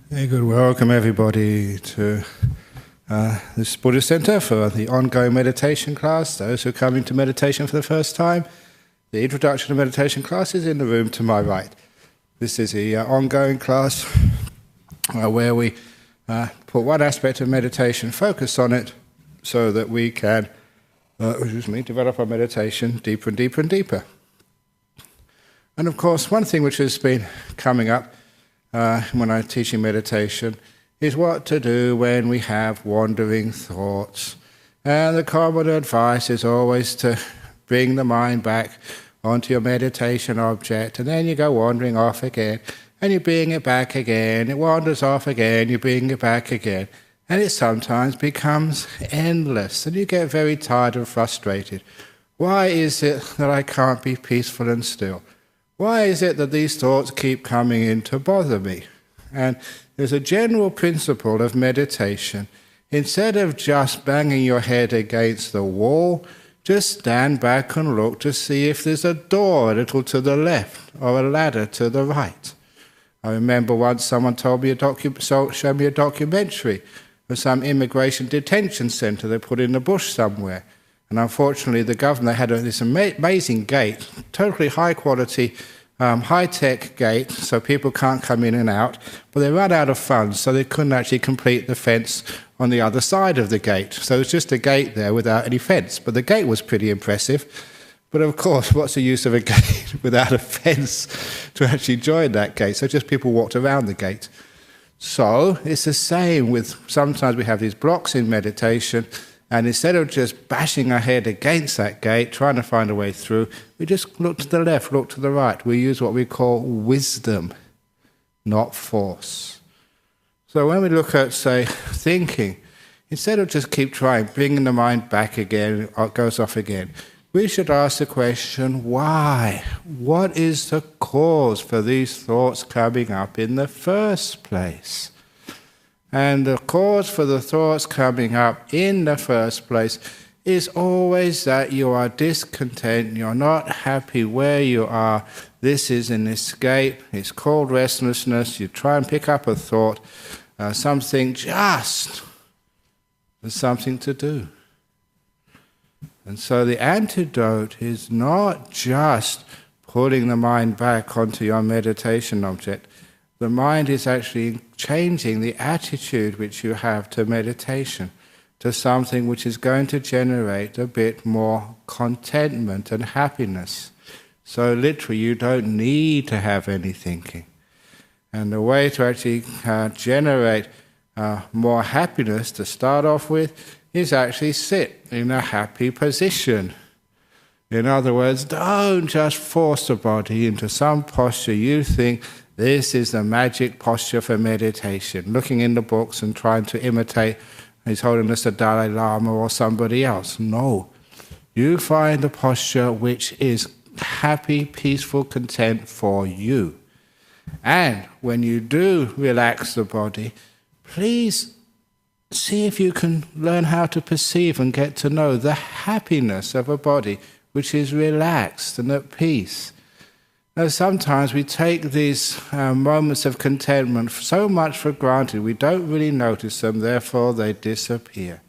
Hey, good. Welcome everybody to this Buddhist Center for the ongoing meditation class. Those who are coming to meditation for the first time, the introduction to meditation class is in the room to my right. This is the ongoing class where we put one aspect of meditation, focus on it, so that we can develop our meditation deeper and deeper and deeper. And of course, one thing which has been coming up when I'm teaching meditation is what to do when we have wandering thoughts. And the common advice is always to bring the mind back onto your meditation object, and then you go wandering off again, and you bring it back again, it wanders off again, you bring it back again, and it sometimes becomes endless, and you get very tired and frustrated. Why is it that I can't be peaceful and still? Why is it that these thoughts keep coming in to bother me? And there's a general principle of meditation. Instead of just banging your head against the wall, just stand back and look to see if there's a door a little to the left or a ladder to the right. I remember once someone told me showed me a documentary of some immigration detention centre they put in the bush somewhere. And unfortunately, the governor had this amazing gate, totally high-quality, high-tech gate, so people can't come in and out. But they ran out of funds, so they couldn't actually complete the fence on the other side of the gate. So it's just a gate there without any fence. But the gate was pretty impressive. But of course, what's the use of a gate without a fence to actually join that gate? So just people walked around the gate. So it's the same with, sometimes we have these blocks in meditation, and instead of just bashing our head against that gate, trying to find a way through, we just look to the left, look to the right. We use what we call wisdom, not force. So when we look at, say, thinking, instead of just keep trying, bringing the mind back again, it goes off again, we should ask the question, why? What is the cause for these thoughts coming up in the first place? And the cause for the thoughts coming up in the first place is always that you are discontent, you're not happy where you are. This is an escape, it's called restlessness. You try and pick up a thought, something just, there's something to do. And so the antidote is not just putting the mind back onto your meditation object. The mind is actually changing the attitude which you have to meditation to something which is going to generate a bit more contentment and happiness. So literally, you don't need to have any thinking. And the way to actually generate more happiness to start off with is actually sit in a happy position. In other words, don't just force the body into some posture you think this is the magic posture for meditation, looking in the books and trying to imitate His Holiness the Dalai Lama or somebody else. No. You find a posture which is happy, peaceful, content for you. And when you do relax the body, please see if you can learn how to perceive and get to know the happiness of a body which is relaxed and at peace. Now, sometimes we take these moments of contentment so much for granted, we don't really notice them, therefore they disappear.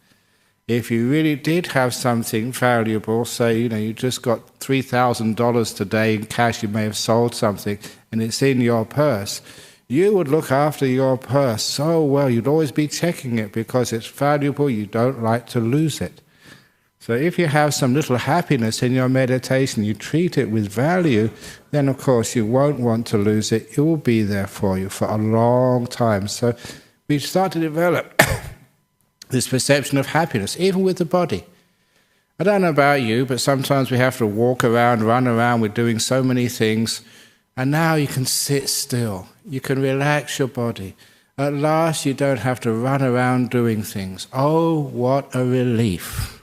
If you really did have something valuable, say, you just got $3,000 today in cash, you may have sold something, and it's in your purse, you would look after your purse so well, you'd always be checking it because it's valuable, you don't like to lose it. So if you have some little happiness in your meditation, you treat it with value, then of course you won't want to lose it. It will be there for you for a long time. So we start to develop this perception of happiness, even with the body. I don't know about you, but sometimes we have to walk around, run around, we're doing so many things, and now you can sit still. You can relax your body. At last you don't have to run around doing things. Oh, what a relief.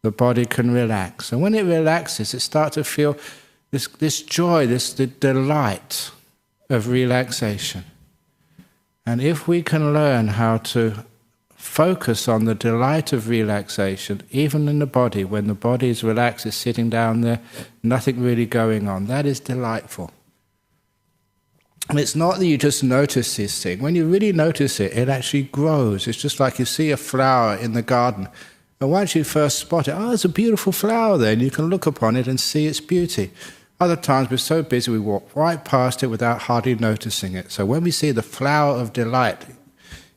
The body can relax. And when it relaxes, it starts to feel this joy, this delight of relaxation. And if we can learn how to focus on the delight of relaxation, even in the body, when the body is relaxed, is sitting down there, nothing really going on, that is delightful. And it's not that you just notice this thing. When you really notice it, it actually grows. It's just like you see a flower in the garden. And once you first spot it, oh, there's a beautiful flower there, and you can look upon it and see its beauty. Other times we're so busy we walk right past it without hardly noticing it. So when we see the flower of delight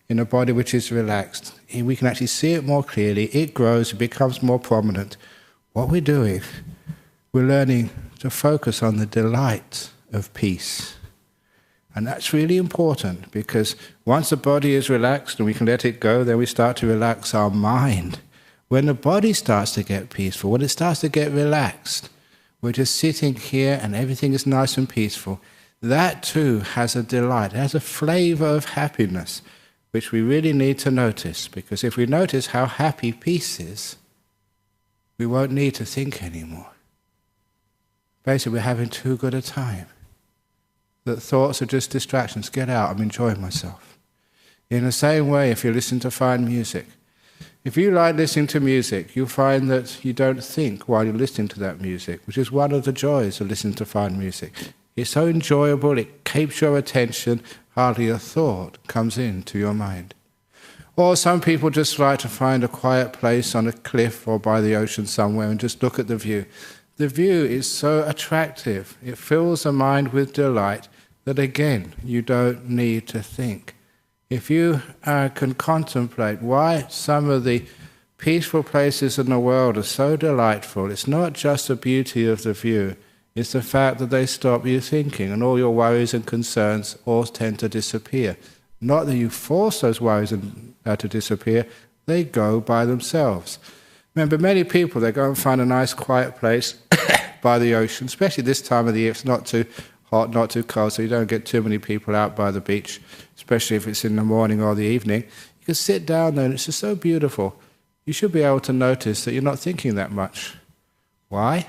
in a body which is relaxed, we can actually see it more clearly. It grows, it becomes more prominent. What we're doing, we're learning to focus on the delight of peace. And that's really important, because once the body is relaxed and we can let it go, then we start to relax our mind. When the body starts to get peaceful, when it starts to get relaxed, we're just sitting here and everything is nice and peaceful. That too has a delight, it has a flavor of happiness, which we really need to notice, because if we notice how happy peace is, we won't need to think anymore. Basically, we're having too good a time. That thoughts are just distractions. Get out, I'm enjoying myself. In the same way, if you listen to fine music, if you like listening to music, you'll find that you don't think while you're listening to that music, which is one of the joys of listening to fine music. It's so enjoyable, it keeps your attention, hardly a thought comes into your mind. Or some people just like to find a quiet place on a cliff or by the ocean somewhere and just look at the view. The view is so attractive, it fills the mind with delight that again, you don't need to think. If you can contemplate why some of the peaceful places in the world are so delightful, it's not just the beauty of the view, it's the fact that they stop you thinking and all your worries and concerns all tend to disappear. Not that you force those worries to disappear, they go by themselves. Remember, many people, they go and find a nice quiet place by the ocean, especially this time of the year. It's not too hot, not too cold, so you don't get too many people out by the beach, especially if it's in the morning or the evening. You can sit down there and it's just so beautiful. You should be able to notice that you're not thinking that much. Why?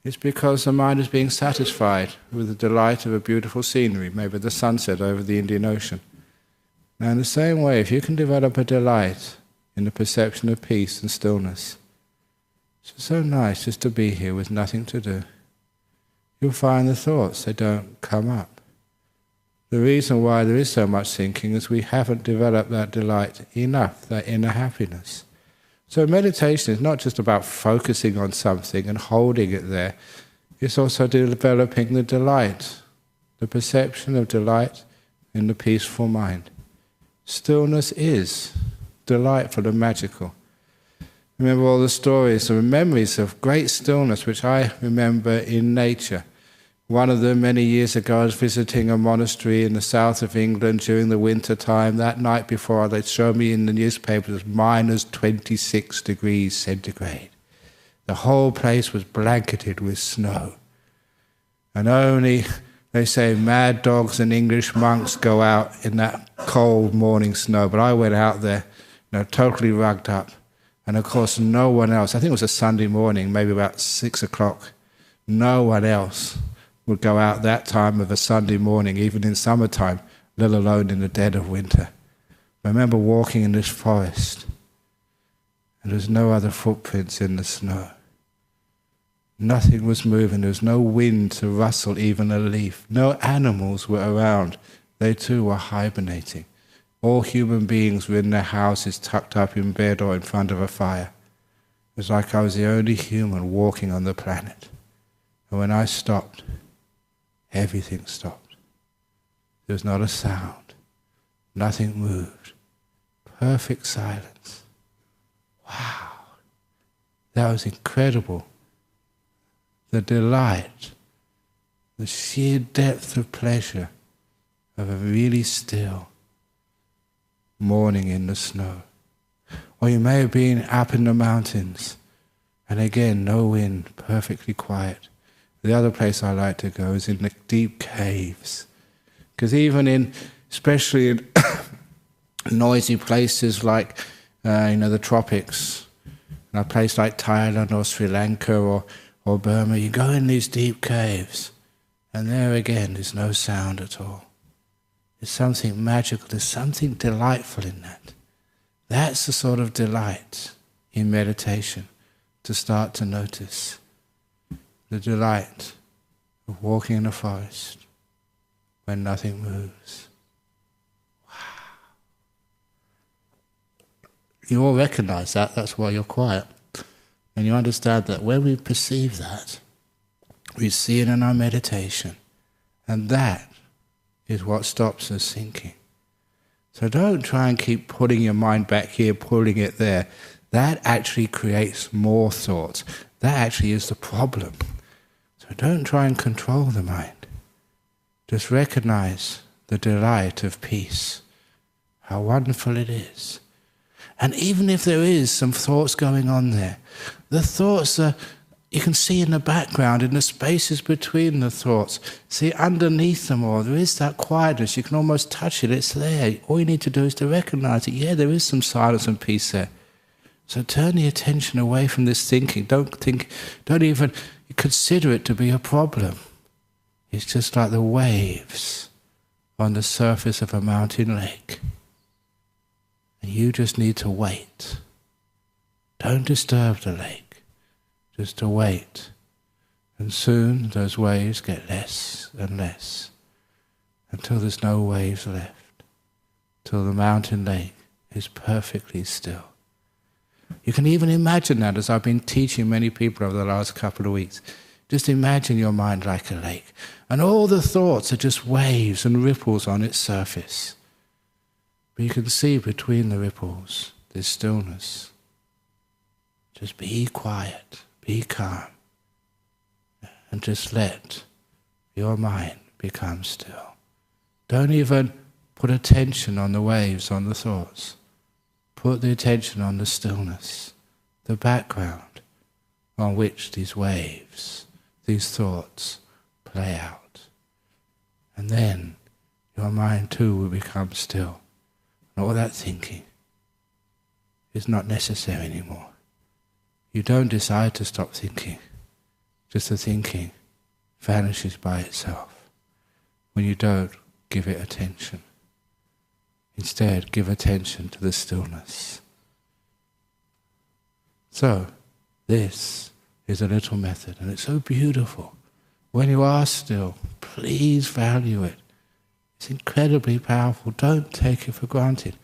It's because the mind is being satisfied with the delight of a beautiful scenery, maybe the sunset over the Indian Ocean. Now, in the same way, if you can develop a delight in the perception of peace and stillness, it's so nice just to be here with nothing to do. You'll find the thoughts, they don't come up. The reason why there is so much thinking is we haven't developed that delight enough, that inner happiness. So meditation is not just about focusing on something and holding it there, it's also developing the delight, the perception of delight in the peaceful mind. Stillness is delightful and magical. Remember all the stories, the memories of great stillness which I remember in nature. One of them, many years ago, I was visiting a monastery in the south of England during the winter time. That night before, they'd show me in the newspaper it was minus 26 degrees centigrade. The whole place was blanketed with snow. And only, they say, mad dogs and English monks go out in that cold morning snow. But I went out there, totally rugged up. And of course, no one else, I think it was a Sunday morning, maybe about 6 o'clock, no one else would go out that time of a Sunday morning, even in summertime, let alone in the dead of winter. I remember walking in this forest, and there was no other footprints in the snow. Nothing was moving, there was no wind to rustle even a leaf. No animals were around, they too were hibernating. All human beings were in their houses, tucked up in bed or in front of a fire. It was like I was the only human walking on the planet. And when I stopped, everything stopped. There was not a sound. Nothing moved. Perfect silence. Wow. That was incredible. The delight, the sheer depth of pleasure of a really still morning in the snow. Or you may have been up in the mountains, and again, no wind, perfectly quiet. The other place I like to go is in the deep caves. Because especially in noisy places like, the tropics, in a place like Thailand or Sri Lanka or Burma, you go in these deep caves, and there again, there's no sound at all. There's something magical, there's something delightful in that. That's the sort of delight in meditation to start to notice. The delight of walking in a forest, when nothing moves. You all recognize that, that's why you're quiet. And you understand that when we perceive that, we see it in our meditation. And that is what stops us thinking. So don't try and keep pulling your mind back here, pulling it there. That actually creates more thoughts. That actually is the problem. So don't try and control the mind. Just recognize the delight of peace, how wonderful it is. And even if there is some thoughts going on there, the thoughts are, you can see in the background, in the spaces between the thoughts, see underneath them all, there is that quietness, you can almost touch it, it's there. All you need to do is to recognize it, yeah, there is some silence and peace there. So turn the attention away from this thinking, don't even consider it to be a problem. It's just like the waves on the surface of a mountain lake. And you just need to wait. Don't disturb the lake, just to wait. And soon those waves get less and less, until there's no waves left, till the mountain lake is perfectly still. You can even imagine that, as I've been teaching many people over the last couple of weeks. Just imagine your mind like a lake, and all the thoughts are just waves and ripples on its surface. But you can see between the ripples, there's stillness. Just be quiet, be calm, and just let your mind become still. Don't even put attention on the waves, on the thoughts. Put the attention on the stillness, the background on which these waves, these thoughts play out. And then your mind too will become still. And all that thinking is not necessary anymore. You don't decide to stop thinking. Just the thinking vanishes by itself when you don't give it attention. Instead, give attention to the stillness. So, this is a little method, and it's so beautiful. When you are still, please value it. It's incredibly powerful. Don't take it for granted.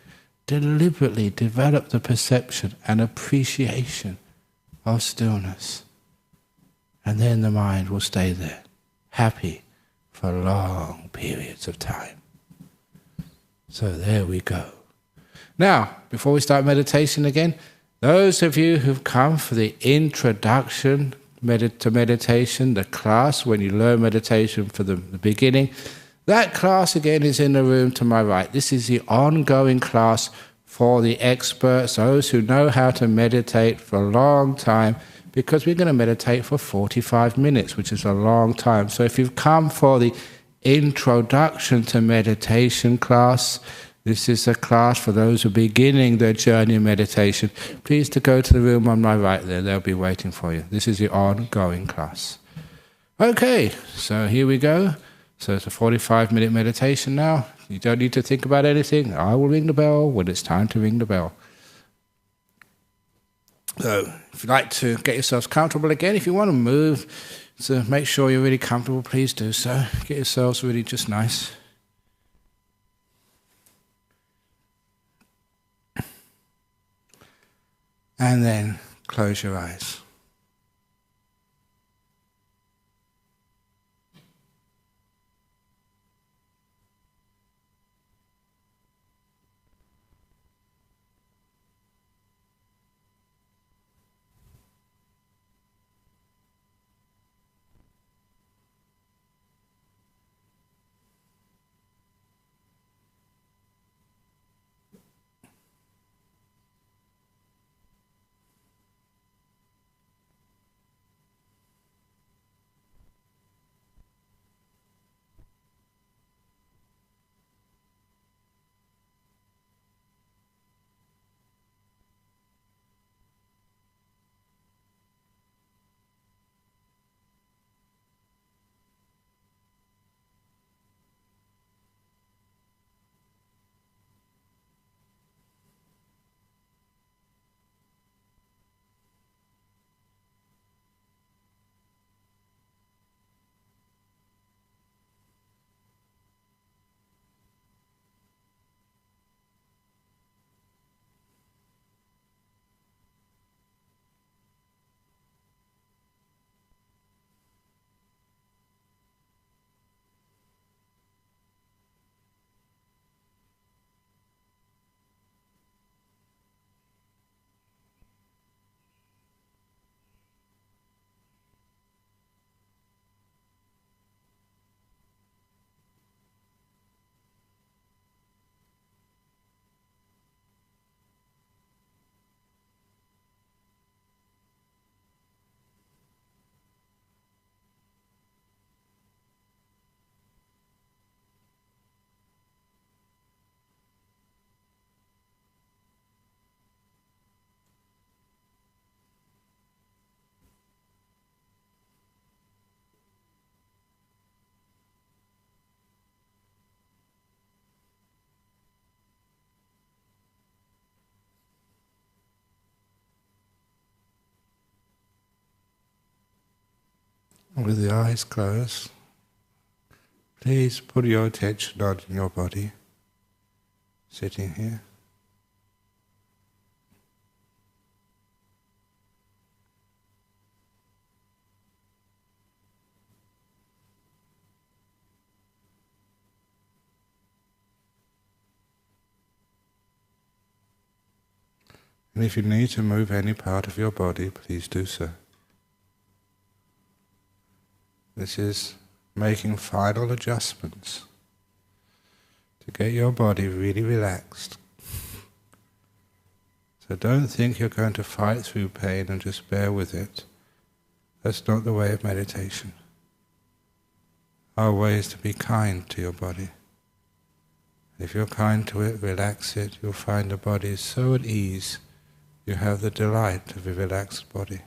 Deliberately develop the perception and appreciation of stillness. And then the mind will stay there, happy for long periods of time. So there we go. Now, before we start meditation again, those of you who've come for the introduction to meditation, the class when you learn meditation for the beginning, that class again is in the room to my right. This is the ongoing class for the experts, those who know how to meditate for a long time, because we're going to meditate for 45 minutes, which is a long time. So if you've come for the introduction to meditation class, this is a class for those who are beginning their journey in meditation. Please to go to the room on my right there. They'll be waiting for you. This is the ongoing class. Okay, so here we go. So it's a 45-minute meditation now. You don't need to think about anything. I will ring the bell when it's time to ring the bell. So if you'd like to get yourselves comfortable again, if you want to move, so make sure you're really comfortable, please do so. Get yourselves really just nice. And then close your eyes. With the eyes closed, please put your attention on your body, sitting here. And if you need to move any part of your body, please do so. This is making final adjustments to get your body really relaxed. So don't think you're going to fight through pain and just bear with it. That's not the way of meditation. Our way is to be kind to your body. If you're kind to it, relax it, you'll find the body is so at ease, you have the delight of a relaxed body.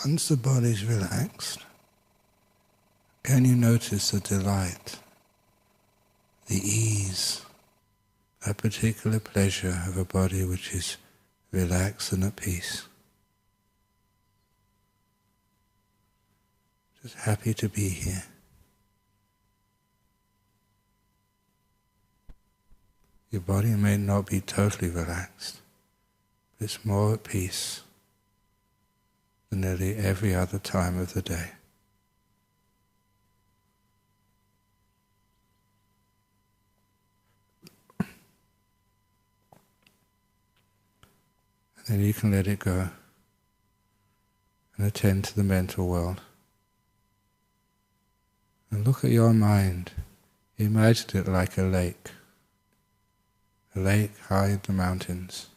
Once the body's relaxed, can you notice the delight, the ease, a particular pleasure of a body which is relaxed and at peace? Just happy to be here. Your body may not be totally relaxed, but it's more at peace than nearly every other time of the day. And then you can let it go and attend to the mental world. And look at your mind. Imagine it like a lake high in the mountains.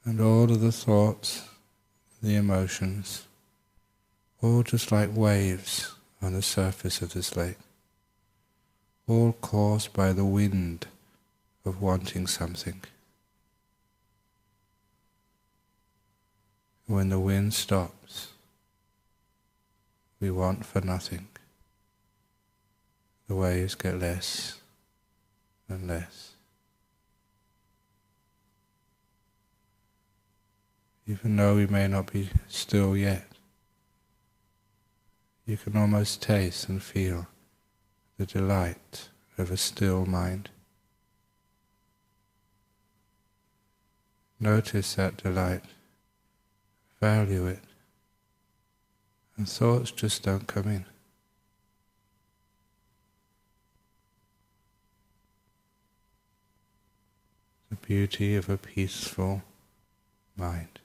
And all of the thoughts, the emotions, all just like waves on the surface of this lake, all caused by the wind of wanting something. When the wind stops, we want for nothing. The waves get less and less. Even though we may not be still yet, you can almost taste and feel the delight of a still mind. Notice that delight, value it, and thoughts just don't come in. The beauty of a peaceful mind.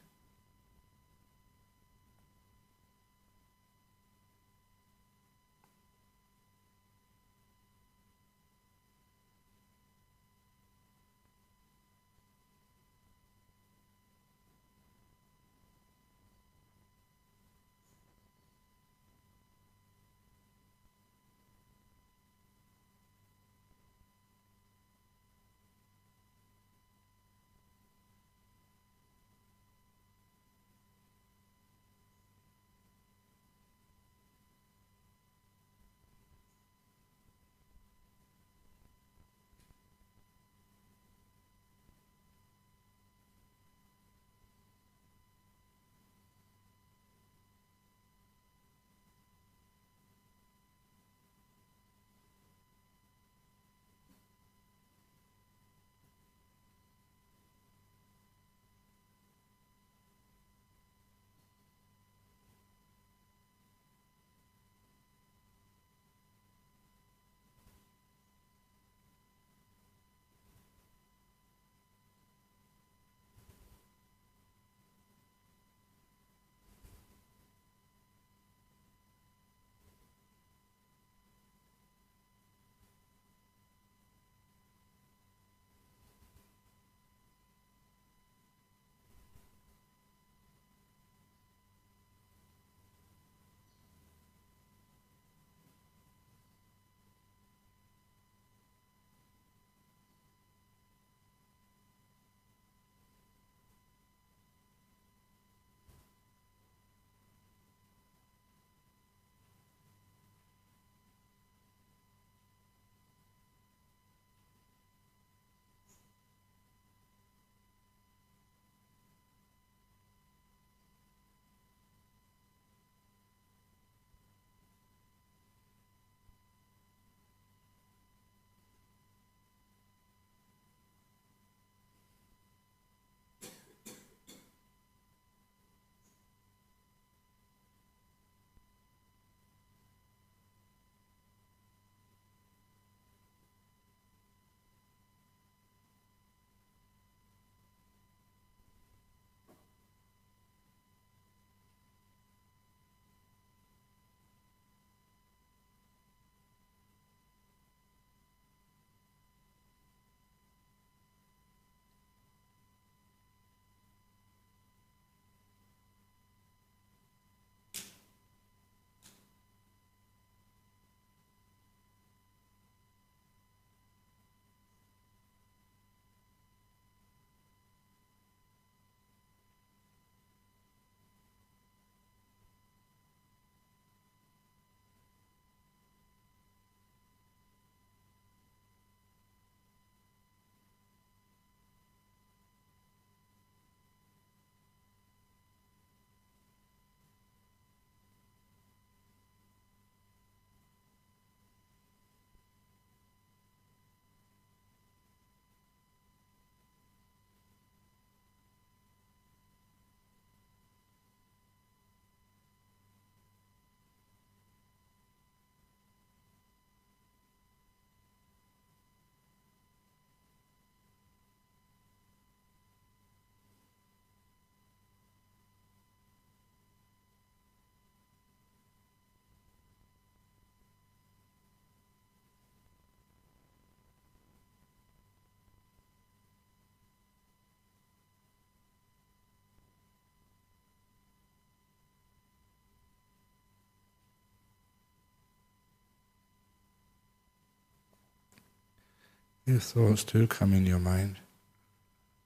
If thoughts do come in your mind,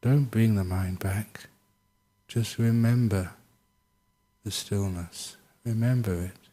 don't bring the mind back. Just remember the stillness. Remember it.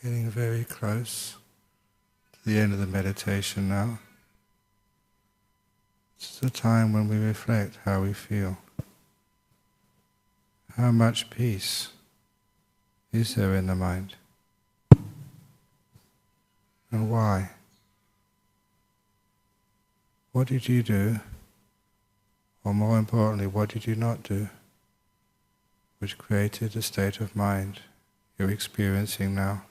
Getting very close to the end of the meditation now. It's the time when we reflect how we feel. How much peace is there in the mind? And why? What did you do? Or more importantly, what did you not do? Which created the state of mind you're experiencing now.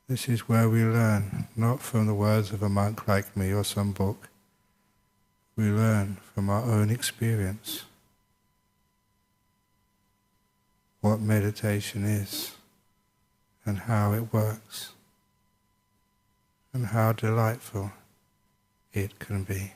This is where we learn, not from the words of a monk like me or some book. We learn from our own experience what meditation is and how it works and how delightful it can be.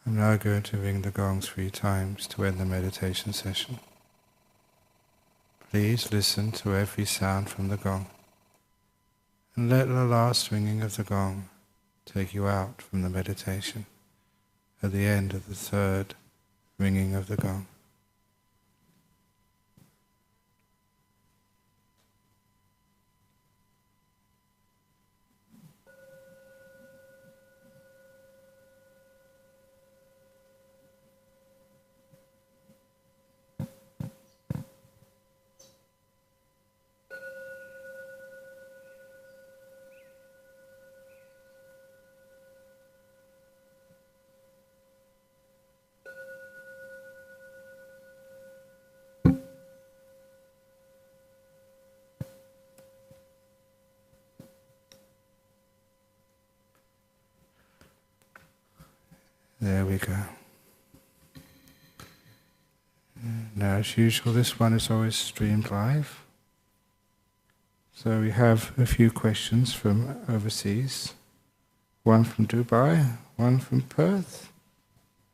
I'm now going to ring the gong 3 times to end the meditation session. Please listen to every sound from the gong and let the last ringing of the gong take you out from the meditation at the end of the 3rd ringing of the gong. There we go. Now, as usual, this one is always streamed live. So we have a few questions from overseas. One from Dubai, one from Perth,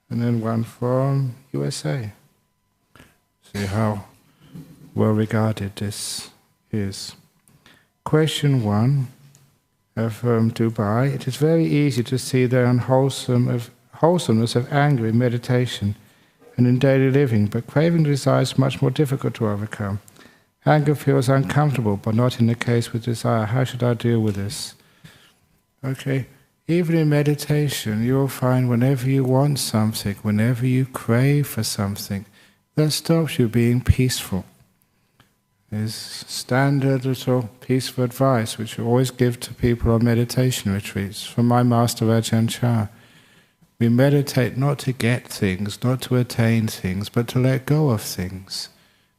and then one from USA. See how well regarded this is. Question 1 from Dubai. It is very easy to see the wholesomeness of anger in meditation and in daily living, but craving desire is much more difficult to overcome. Anger feels uncomfortable, but not in the case with desire. How should I deal with this? Okay, even in meditation, you'll find whenever you want something, whenever you crave for something, that stops you being peaceful. There's standard little peaceful advice which I always give to people on meditation retreats from my master Ajahn. We meditate not to get things, not to attain things, but to let go of things.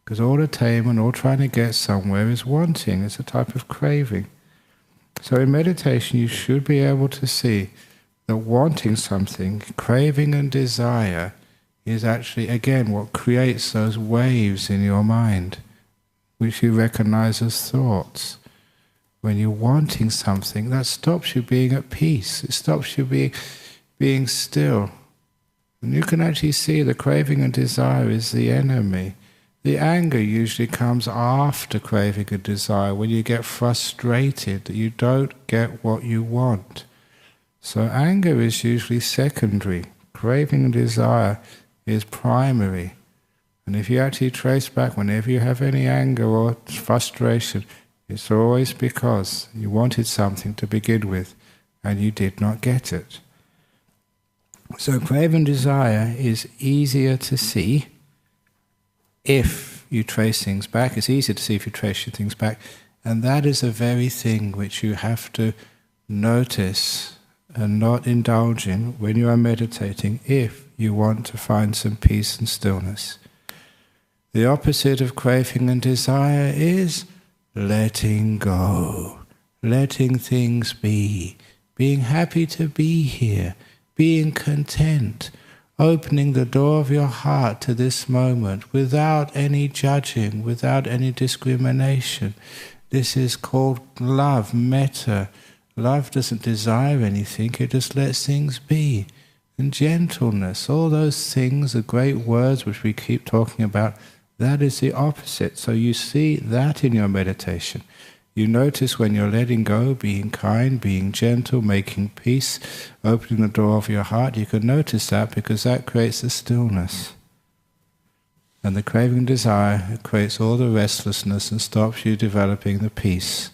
Because all attainment, all trying to get somewhere is wanting, it's a type of craving. So in meditation you should be able to see that wanting something, craving and desire, is actually, again, what creates those waves in your mind, which you recognize as thoughts. When you're wanting something, that stops you being at peace, it stops you being still. And you can actually see the craving and desire is the enemy. The anger usually comes after craving and desire, when you get frustrated that you don't get what you want. So anger is usually secondary. Craving and desire is primary. And if you actually trace back, whenever you have any anger or frustration, it's always because you wanted something to begin with and you did not get it. So craving and desire is easier to see if you trace things back. It's easier to see if you trace your things back. And that is the very thing which you have to notice and not indulge in when you are meditating if you want to find some peace and stillness. The opposite of craving and desire is letting go, letting things be, being happy to be here, being content, opening the door of your heart to this moment without any judging, without any discrimination. This is called love, metta. Love doesn't desire anything, it just lets things be. And gentleness, all those things, the great words which we keep talking about, that is the opposite. So you see that in your meditation. You notice when you're letting go, being kind, being gentle, making peace, opening the door of your heart. You can notice that because that creates the stillness. And the craving and desire creates all the restlessness and stops you developing the peace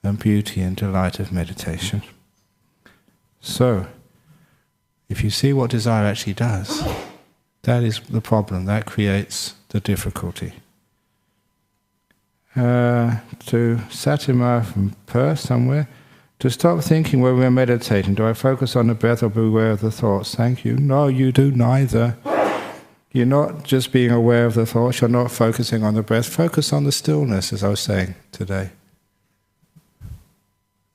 and beauty and delight of meditation. So, if you see what desire actually does, that is the problem. That creates the difficulty. To Satima from Perth somewhere, to stop thinking when we're meditating, do I focus on the breath or be aware of the thoughts? Thank you. No, you do neither. You're not just being aware of the thoughts, you're not focusing on the breath. Focus on the stillness, as I was saying today.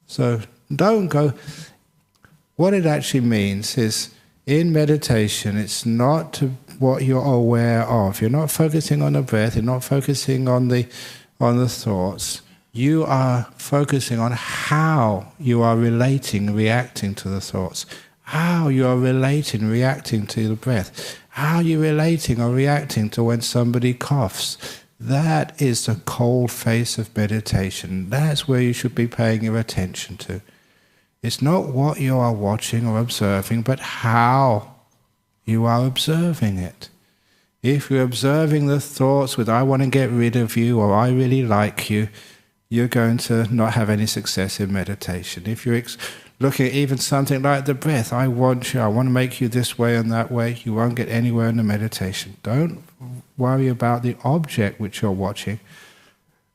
So don't go... What it actually means is, in meditation, it's not what you're aware of. You're not focusing on the breath, you're not focusing on the thoughts. You are focusing on how you are relating, reacting to the thoughts. How you are relating, reacting to the breath. How you're relating or reacting to when somebody coughs. That is the cold face of meditation. That's where you should be paying your attention to. It's not what you are watching or observing, but how you are observing it. If you're observing the thoughts with I want to get rid of you or I really like you, you're going to not have any success in meditation. If you're looking at even something like the breath, I want you, I want to make you this way and that way, you won't get anywhere in the meditation. Don't worry about the object which you're watching.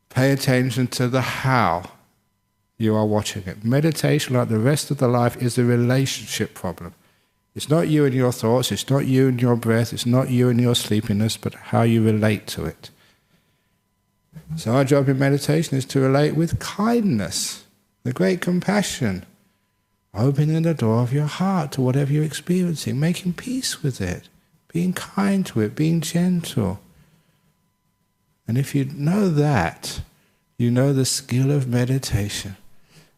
Pay attention to the how you are watching it. Meditation, like the rest of the life, is a relationship problem. It's not you and your thoughts, it's not you and your breath, it's not you and your sleepiness, but how you relate to it. So our job in meditation is to relate with kindness, the great compassion, opening the door of your heart to whatever you're experiencing, making peace with it, being kind to it, being gentle. And if you know that, you know the skill of meditation.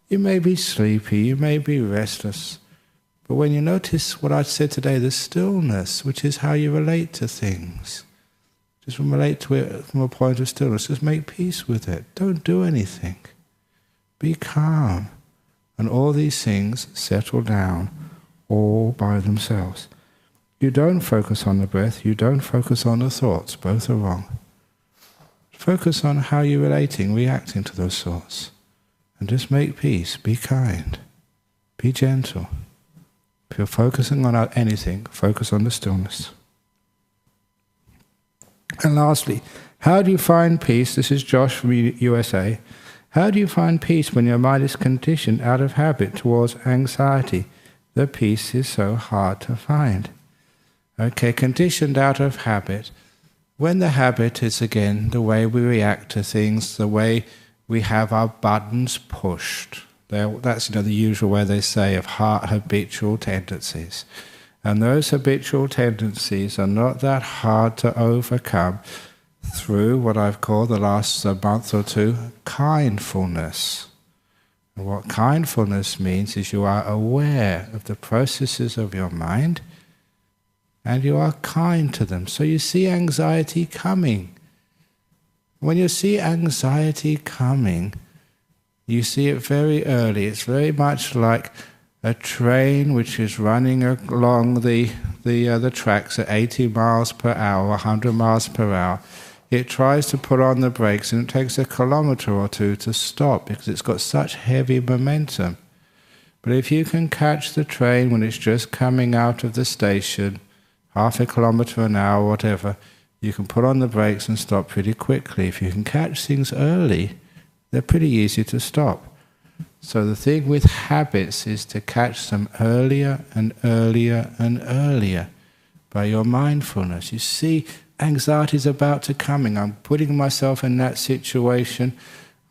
You may be sleepy, you may be restless, but when you notice what I said today, the stillness, which is how you relate to things, just relate to it from a point of stillness, just make peace with it. Don't do anything. Be calm. And all these things settle down all by themselves. You don't focus on the breath, you don't focus on the thoughts, both are wrong. Focus on how you're relating, reacting to those thoughts. And just make peace, be kind, be gentle. If you're focusing on anything, focus on the stillness. And lastly, how do you find peace? This is Josh from USA. How do you find peace when your mind is conditioned out of habit towards anxiety? The peace is so hard to find. Okay, conditioned out of habit. When the habit is, again, the way we react to things, the way we have our buttons pushed. That's the usual way they say of habitual tendencies. And those habitual tendencies are not that hard to overcome through what I've called the last month or two, kindfulness. And what kindfulness means is you are aware of the processes of your mind and you are kind to them. So you see anxiety coming. When you see anxiety coming, you see it very early. It's very much like a train which is running along the tracks at 80 miles per hour, 100 miles per hour. It tries to put on the brakes and it takes a kilometre or two to stop because it's got such heavy momentum. But if you can catch the train when it's just coming out of the station, half a kilometre an hour, whatever, you can put on the brakes and stop pretty quickly. If you can catch things early, they're pretty easy to stop. So the thing with habits is to catch them earlier and earlier and earlier by your mindfulness. You see, anxiety is about to coming. I'm putting myself in that situation,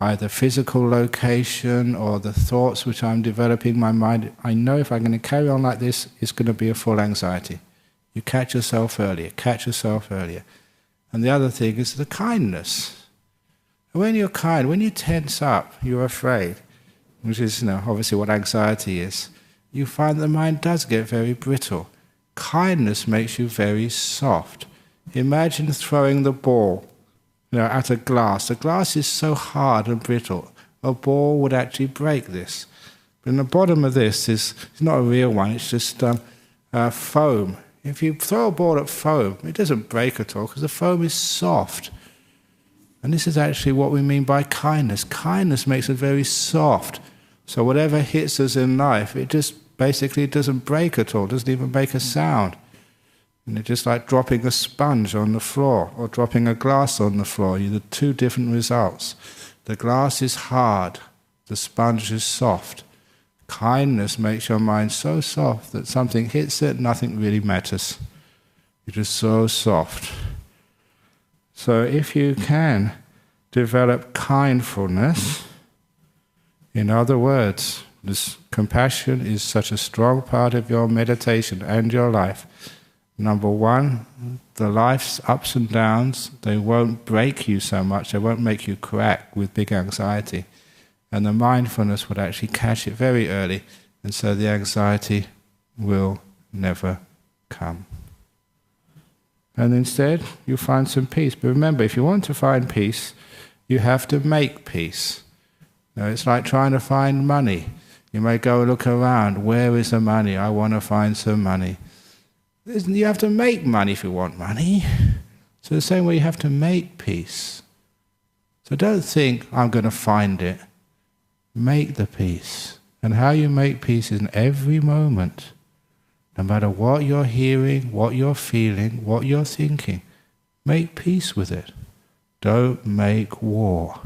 either physical location or the thoughts which I'm developing in my mind. I know if I'm going to carry on like this, it's going to be a full anxiety. You catch yourself earlier, catch yourself earlier. And the other thing is the kindness. When you're kind, when you tense up, you're afraid, which is obviously what anxiety is, you find the mind does get very brittle. Kindness makes you very soft. Imagine throwing the ball at a glass. The glass is so hard and brittle, a ball would actually break this. But in the bottom of this is not a real one, it's just foam. If you throw a ball at foam, it doesn't break at all because the foam is soft. And this is actually what we mean by kindness. Kindness makes it very soft. So whatever hits us in life, it just basically doesn't break at all, doesn't even make a sound. And it's just like dropping a sponge on the floor or dropping a glass on the floor. You have two different results. The glass is hard, the sponge is soft. Kindness makes your mind so soft that something hits it, nothing really matters. You're just so soft. So if you can develop kindfulness, in other words, this compassion is such a strong part of your meditation and your life. Number one, the life's ups and downs, they won't break you so much, they won't make you crack with big anxiety. And the mindfulness would actually catch it very early, and so the anxiety will never come. And instead, you find some peace. But remember, if you want to find peace, you have to make peace. It's like trying to find money. You may go look around, where is the money? I want to find some money. You have to make money if you want money. So the same way you have to make peace. So don't think, I'm going to find it. Make the peace. And how you make peace is in every moment. No matter what you're hearing, what you're feeling, what you're thinking, make peace with it. Don't make war.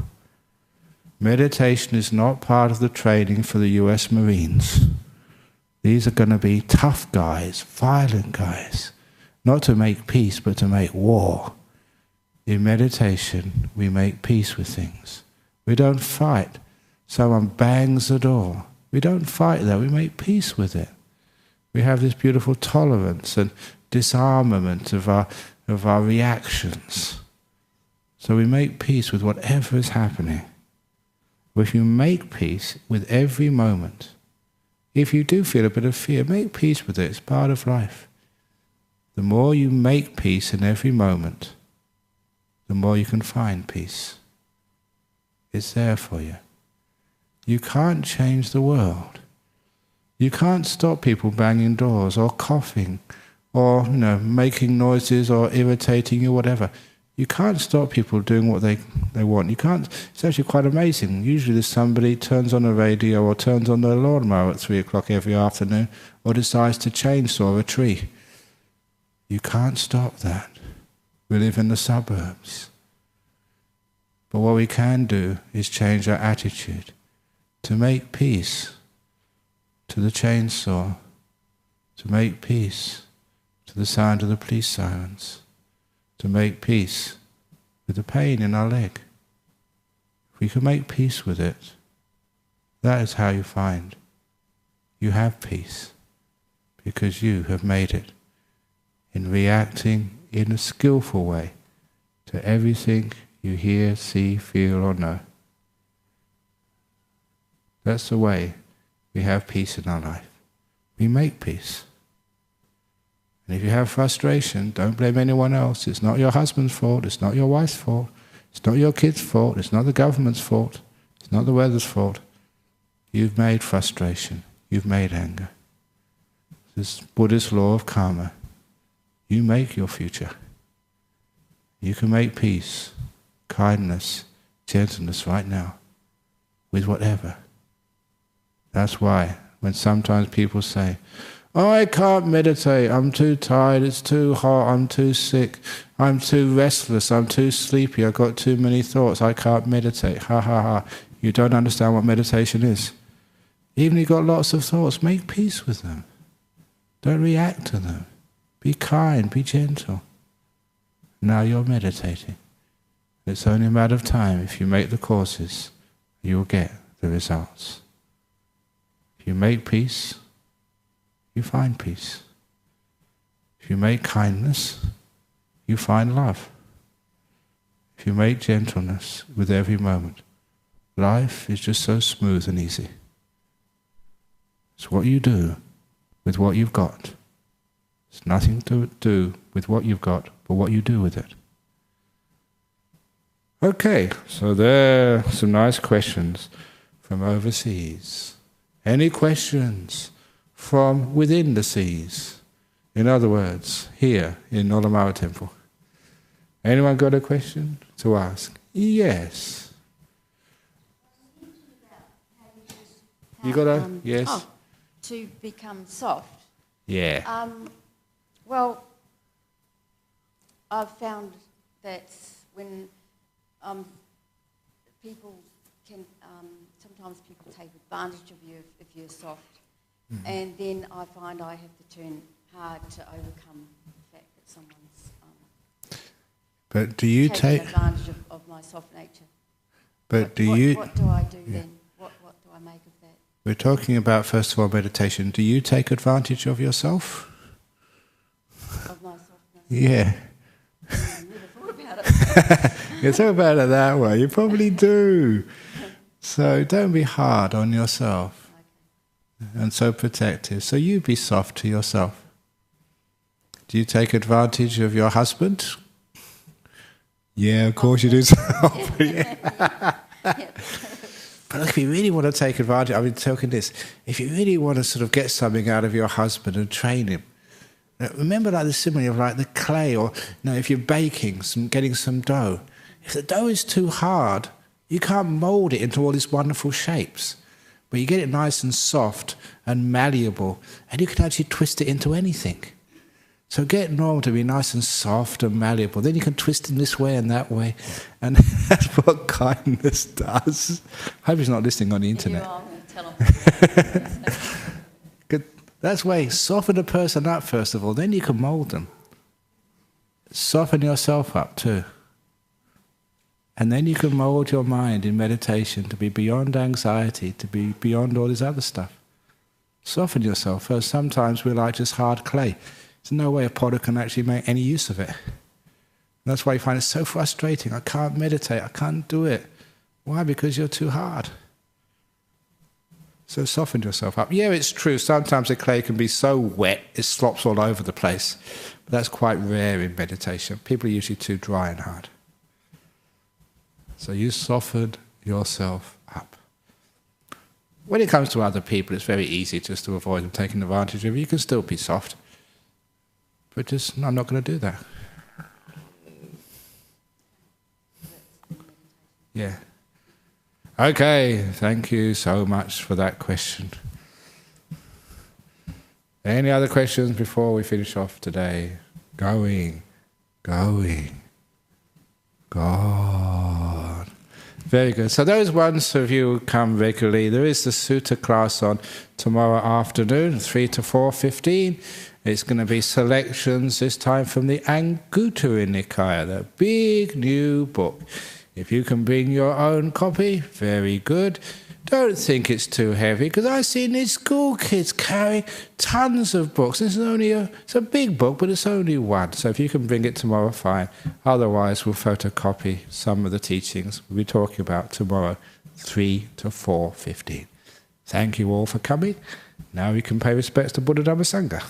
Meditation is not part of the training for the US Marines. These are going to be tough guys, violent guys. Not to make peace, but to make war. In meditation, we make peace with things. We don't fight. Someone bangs the door. We don't fight that, we make peace with it. We have this beautiful tolerance and disarmament of our reactions. So we make peace with whatever is happening. But if you make peace with every moment, if you do feel a bit of fear, make peace with it, it's part of life. The more you make peace in every moment, the more you can find peace. It's there for you. You can't change the world. You can't stop people banging doors or coughing or making noises or irritating you, whatever. You can't stop people doing what they want. You can't. It's actually quite amazing. Usually there's somebody turns on the radio or turns on the lawnmower at 3 o'clock every afternoon or decides to chainsaw a tree. You can't stop that. We live in the suburbs. But what we can do is change our attitude to make peace to the chainsaw, to make peace to the sound of the police sirens, to make peace with the pain in our leg. If we can make peace with it, that is how you find you have peace, because you have made it in reacting in a skillful way to everything you hear, see, feel or know. That's the way we have peace in our life. We make peace. And if you have frustration, don't blame anyone else. It's not your husband's fault. It's not your wife's fault. It's not your kid's fault. It's not the government's fault. It's not the weather's fault. You've made frustration. You've made anger. This Buddhist law of karma. You make your future. You can make peace, kindness, gentleness right now with whatever. That's why when sometimes people say, oh, I can't meditate, I'm too tired, it's too hot, I'm too sick, I'm too restless, I'm too sleepy, I've got too many thoughts, I can't meditate, ha ha ha. you don't understand what meditation is. Even if you've got lots of thoughts, make peace with them. Don't react to them. Be kind, be gentle. Now you're meditating. It's only a matter of time. If you make the courses, you will get the results. If you make peace, you find peace. If you make kindness, you find love. If you make gentleness with every moment, life is just so smooth and easy. It's what you do with what you've got. It's nothing to do with what you've got, but what you do with it. Okay, so there are some nice questions from overseas. Any questions from within the seas? In other words, here in Nolamara Temple. Anyone got a question to ask? Yes. You got a yes? Oh, to become soft. Yeah. Well, I've found that when people can, sometimes people take advantage of you if you're soft, and then I find I have to turn hard to overcome the fact that someone's but do you taking take advantage of my soft nature. But what, do what, you? What do I do then? What do I make of that? We're talking about first of all meditation. Do you take advantage of yourself? Of my softness? Yeah. I never thought about it. You talk about it that way. You probably do. So don't be hard on yourself. Okay. And so protective. So you be soft to yourself. Do you take advantage of your husband? Yeah, of course you do. Yeah. But if you really want to take advantage, I've been talking this, if you really want to sort of get something out of your husband and train him, remember like the simile of like the clay, or if you're baking, getting some dough. If the dough is too hard, you can't mould it into all these wonderful shapes. But you get it nice and soft and malleable, and you can actually twist it into anything. So get normal to be nice and soft and malleable. Then you can twist it this way and that way. And that's what kindness does. I hope he's not listening on the internet. I'm going to tell him. That's why soften a person up first of all, then you can mould them. Soften yourself up too. And then you can mould your mind in meditation to be beyond anxiety, to be beyond all this other stuff. Soften yourself first. Sometimes we're like just hard clay. There's no way a potter can actually make any use of it. And that's why you find it so frustrating. I can't meditate, I can't do it. Why? Because you're too hard. So soften yourself up. Yeah, it's true, sometimes the clay can be so wet it slops all over the place. But that's quite rare in meditation. People are usually too dry and hard. So you soften yourself up. When it comes to other people, it's very easy just to avoid them taking advantage of you. You can still be soft. But just, I'm not going to do that. Yeah. Okay, thank you so much for that question. Any other questions before we finish off today? Going. God. Very good. So those ones of you who come regularly, there is the Sutta class on tomorrow afternoon, 3 to 4:15. It's going to be selections this time from the Anguttara Nikaya, the big new book. If you can bring your own copy, very good. Don't think it's too heavy, because I've seen these school kids carrying tons of books. It's a big book, but it's only one. So if you can bring it tomorrow, fine. Otherwise, we'll photocopy some of the teachings we'll be talking about tomorrow, 3 to 4:15. Thank you all for coming. Now we can pay respects to Buddha Dhamma Sangha.